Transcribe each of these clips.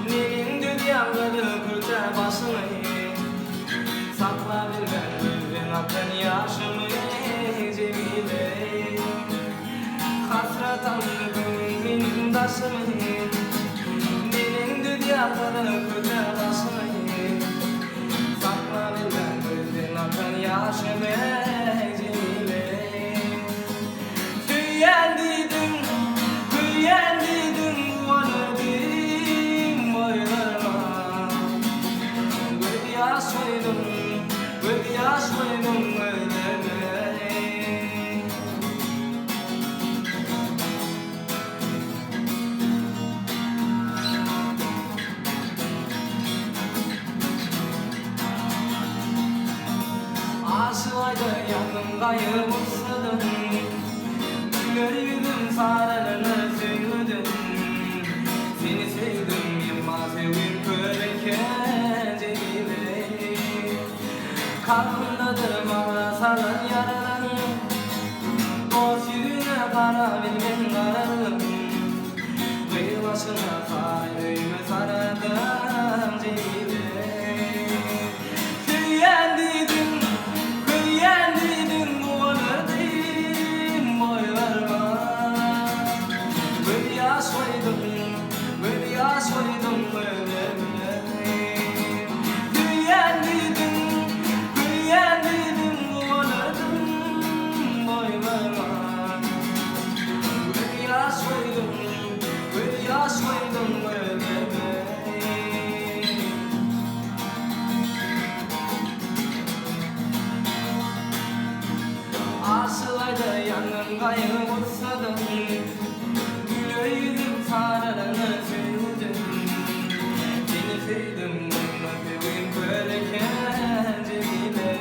Nenin dünyaları kurtarmasını sakla bilmem akan yaşımı Cemile. Hasret anladım benim taşımı, nenin dünyaları kurtarmasını sakla bilmem akan yaşımı Cemile. Tüyendiydin, tüyendiydin bu anadığım boylarıma. Böyle yaşaydın, böyle yaşaydın öyleme. Aşılaydı yanımdayı vursadım, yüreğim sararını sevdim. Seni sevdim yılmaz sevdim köreken Cemile. Kalbimdedir bana saran yaralarım, dost yüzüne para bilmem kararım. Ve başına sarayımı sarardım Cemile. Tüyendiydin, tüyendiydin bu anadığım boylarıma. Böyle yaşaydın, böyle yaşaydın öyleme. Tüyendiydin, tüyendiydin bu anadığım boylarıma. Böyle yaşaydın, böyle yaşaydın öyleme. Aşılaydı yanımdayım vursadım, yüreğim sararını sevdim. Seni sevdim öpeyim böyleken Cemile.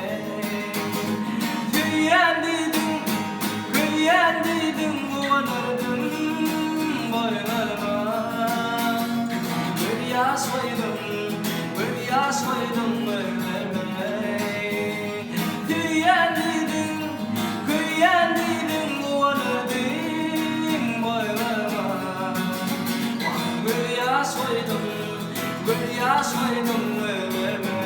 Tüyendiydin, tüyendiydin bu anadığım boylarıma. Böyle yaşaydın, böyle yaşaydın öyleme. Tüyendiydin, tüyendiydin bu anadığım boylarıma. Böyle yaşaydın, böyle yaşaydın öyleme.